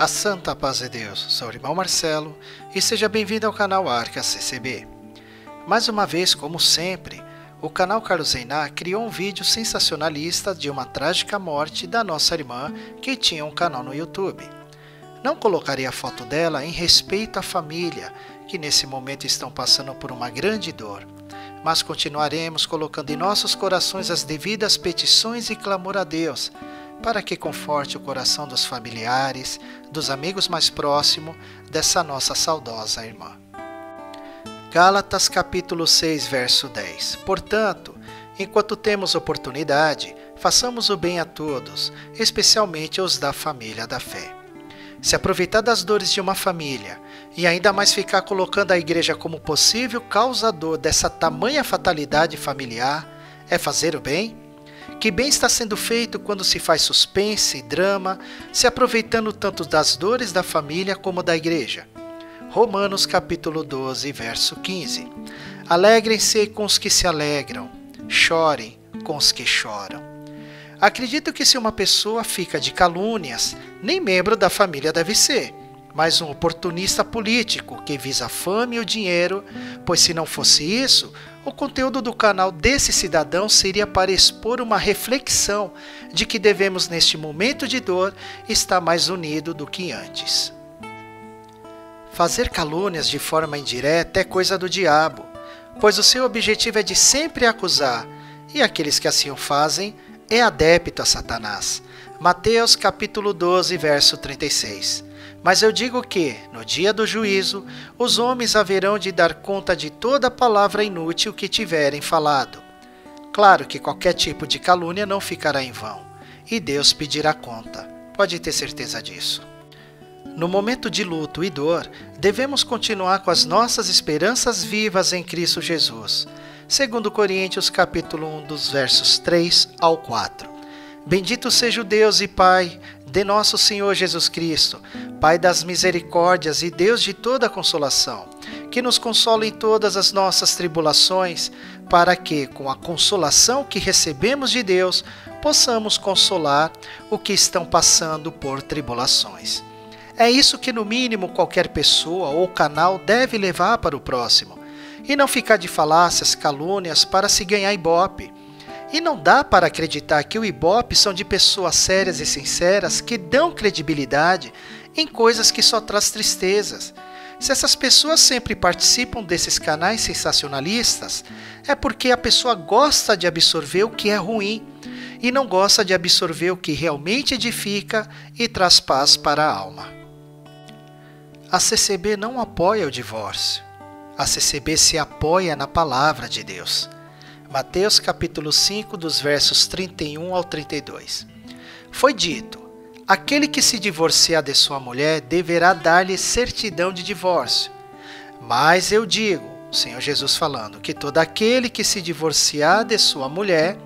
A santa paz de Deus, sou o irmão Marcelo e seja bem-vindo ao canal Arca CCB. Mais uma vez, como sempre, o canal Carlos Reiná criou um vídeo sensacionalista de uma trágica morte da nossa irmã que tinha um canal no YouTube. Não colocarei a foto dela em respeito à família, que nesse momento estão passando por uma grande dor, mas continuaremos colocando em nossos corações as devidas petições e clamor a Deus, para que conforte o coração dos familiares, dos amigos mais próximos dessa nossa saudosa irmã. Gálatas capítulo 6, verso 10. Portanto, enquanto temos oportunidade, façamos o bem a todos, especialmente aos da família da fé. Se aproveitar das dores de uma família e ainda mais ficar colocando a igreja como possível causador dessa tamanha fatalidade familiar, é fazer o bem? Que bem está sendo feito quando se faz suspense e drama, se aproveitando tanto das dores da família como da igreja. Romanos capítulo 12, verso 15. Alegrem-se com os que se alegram, chorem com os que choram. Acredito que se uma pessoa fica de calúnias, nem membro da família deve ser, mas um oportunista político que visa a fama e o dinheiro, pois se não fosse isso, o conteúdo do canal desse cidadão seria para expor uma reflexão de que devemos neste momento de dor estar mais unidos do que antes. Fazer calúnias de forma indireta é coisa do diabo, pois o seu objetivo é de sempre acusar, e aqueles que assim o fazem é adepto a Satanás. Mateus capítulo 12, verso 36. Mas eu digo que, no dia do juízo, os homens haverão de dar conta de toda palavra inútil que tiverem falado. Claro que qualquer tipo de calúnia não ficará em vão, e Deus pedirá conta. Pode ter certeza disso. No momento de luto e dor, devemos continuar com as nossas esperanças vivas em Cristo Jesus. 2 Coríntios capítulo 1, dos versos 3 ao 4. Bendito seja o Deus e Pai de nosso Senhor Jesus Cristo, Pai das misericórdias e Deus de toda consolação, que nos consola em todas as nossas tribulações, para que, com a consolação que recebemos de Deus, possamos consolar o que estão passando por tribulações. É isso que, no mínimo, qualquer pessoa ou canal deve levar para o próximo, e não ficar de falácias, calúnias para se ganhar ibope. E não dá para acreditar que o ibope são de pessoas sérias e sinceras que dão credibilidade em coisas que só traz tristezas. Se essas pessoas sempre participam desses canais sensacionalistas, é porque a pessoa gosta de absorver o que é ruim e não gosta de absorver o que realmente edifica e traz paz para a alma. A CCB não apoia o divórcio. A CCB se apoia na palavra de Deus. Mateus capítulo 5, dos versos 31 ao 32. Foi dito: aquele que se divorciar de sua mulher deverá dar-lhe certidão de divórcio. Mas eu digo, o Senhor Jesus falando, que todo aquele que se divorciar de sua mulher,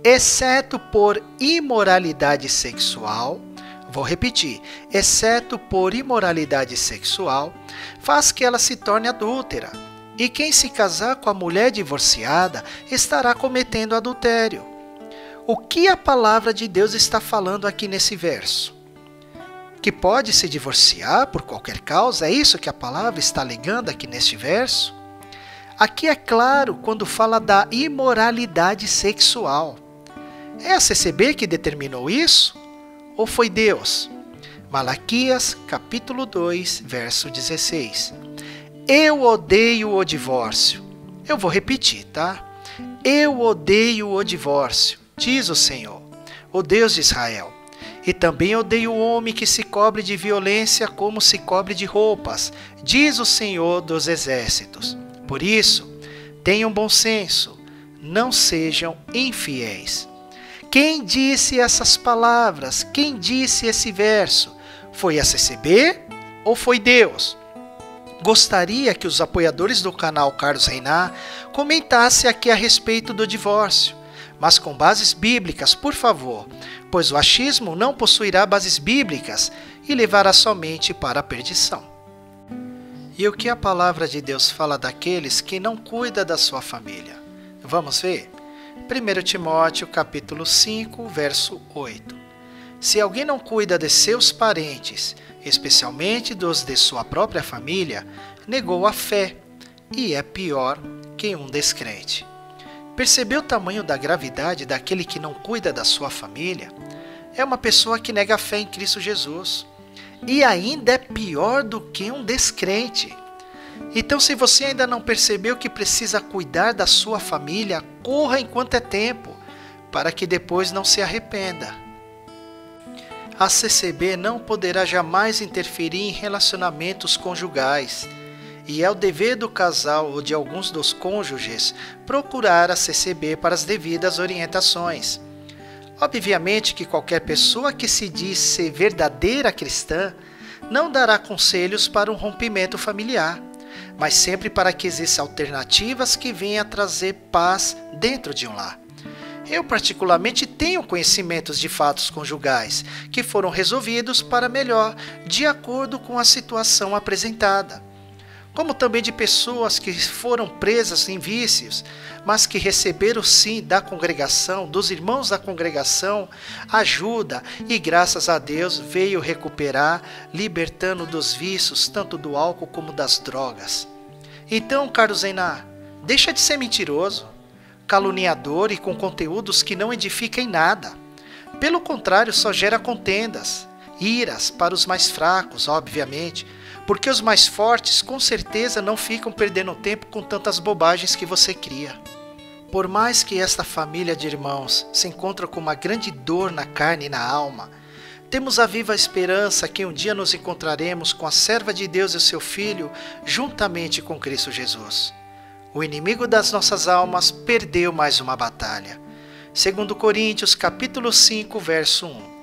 exceto por imoralidade sexual, vou repetir, exceto por imoralidade sexual, faz que ela se torne adúltera. E quem se casar com a mulher divorciada estará cometendo adultério. O que a palavra de Deus está falando aqui nesse verso? Que pode se divorciar por qualquer causa? É isso que a palavra está alegando aqui neste verso? Aqui é claro quando fala da imoralidade sexual. É a CCB que determinou isso? Ou foi Deus? Malaquias capítulo 2, verso 16. Eu odeio o divórcio. Eu vou repetir, tá? Eu odeio o divórcio, diz o Senhor, o Deus de Israel. E também odeio o homem que se cobre de violência como se cobre de roupas, diz o Senhor dos exércitos. Por isso, tenham bom senso, não sejam infiéis. Quem disse essas palavras? Quem disse esse verso? Foi a CCB ou foi Deus? Gostaria que os apoiadores do canal Carlos Reiná comentassem aqui a respeito do divórcio, mas com bases bíblicas, por favor, pois o achismo não possuirá bases bíblicas e levará somente para a perdição. E o que a palavra de Deus fala daqueles que não cuidam da sua família? Vamos ver? 1 Timóteo capítulo 5, verso 8. Se alguém não cuida de seus parentes, especialmente dos de sua própria família, negou a fé e é pior que um descrente. Percebeu o tamanho da gravidade daquele que não cuida da sua família? É uma pessoa que nega a fé em Cristo Jesus. E ainda é pior do que um descrente. Então, se você ainda não percebeu que precisa cuidar da sua família, corra enquanto é tempo, para que depois não se arrependa. A CCB não poderá jamais interferir em relacionamentos conjugais, e é o dever do casal ou de alguns dos cônjuges procurar a CCB para as devidas orientações. Obviamente que qualquer pessoa que se diz ser verdadeira cristã não dará conselhos para um rompimento familiar, mas sempre para que existam alternativas que venham a trazer paz dentro de um lar. Eu particularmente tenho conhecimentos de fatos conjugais que foram resolvidos para melhor, de acordo com a situação apresentada, como também de pessoas que foram presas em vícios, mas que receberam sim da congregação, dos irmãos da congregação, ajuda e graças a Deus veio recuperar, libertando dos vícios, tanto do álcool como das drogas. Então, Carlos Einar, deixa de ser mentiroso, caluniador e com conteúdos que não edificam em nada. Pelo contrário, só gera contendas, iras para os mais fracos, obviamente, porque os mais fortes com certeza não ficam perdendo tempo com tantas bobagens que você cria. Por mais que esta família de irmãos se encontre com uma grande dor na carne e na alma, temos a viva esperança que um dia nos encontraremos com a serva de Deus e o seu Filho, juntamente com Cristo Jesus. O inimigo das nossas almas perdeu mais uma batalha. 2 Coríntios capítulo 5, verso 1.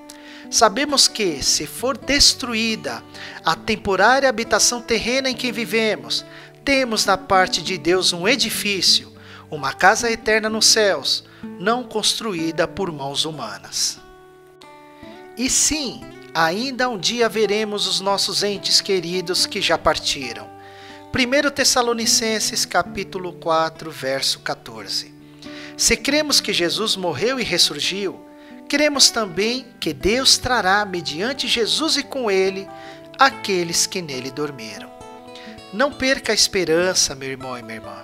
Sabemos que, se for destruída a temporária habitação terrena em que vivemos, temos da parte de Deus um edifício, uma casa eterna nos céus, não construída por mãos humanas. E sim, ainda um dia veremos os nossos entes queridos que já partiram. 1 Tessalonicenses capítulo 4, verso 14. Se cremos que Jesus morreu e ressurgiu, cremos também que Deus trará, mediante Jesus e com ele, aqueles que nele dormiram. Não perca a esperança, meu irmão e minha irmã.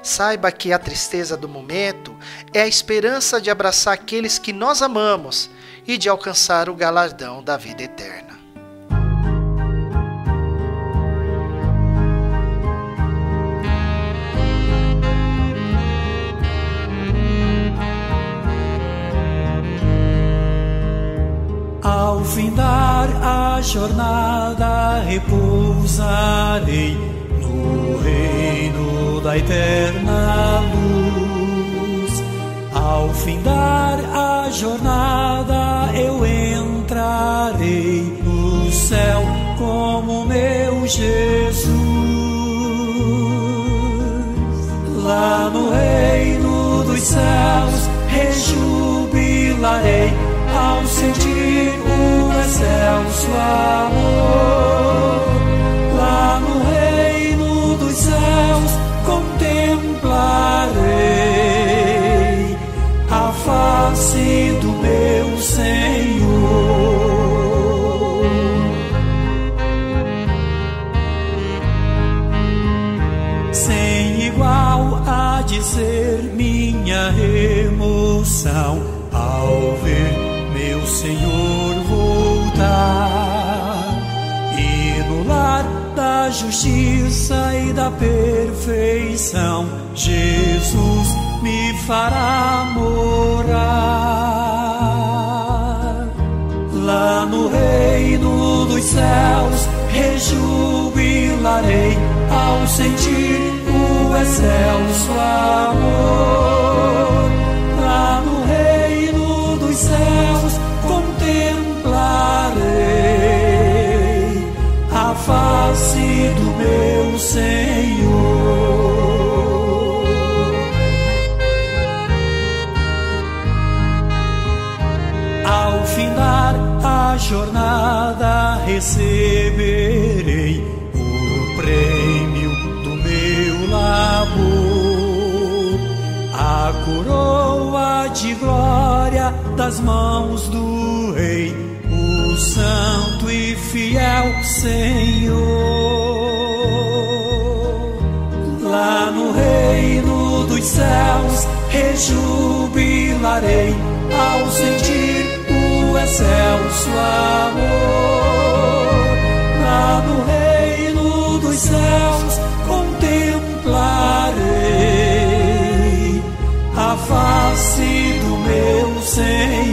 Saiba que a tristeza do momento é a esperança de abraçar aqueles que nós amamos e de alcançar o galardão da vida eterna. Ao findar a jornada, repousarei no reino da eterna luz. Ao findar a jornada, eu entrarei no céu como meu Jesus. Lá no reino dos céus, rejubilarei ao sentir o excelso amor. Lá no reino dos céus contemplarei a face do meu Senhor. Sem igual há de ser minha emoção ao ver meu Senhor voltar, e no lar da justiça e da perfeição Jesus me fará morar. Lá no reino dos céus rejubilarei ao sentir o excelso amor. Lá no reino dos céus contemplarei a face do meu Senhor. Ao findar a jornada, receberei o prêmio do meu labor, a coroa de glória das mãos do Rei. santo e fiel Senhor. Lá no reino dos céus rejubilarei ao sentir o excelso amor. Lá no reino dos céus contemplarei a face do meu Senhor.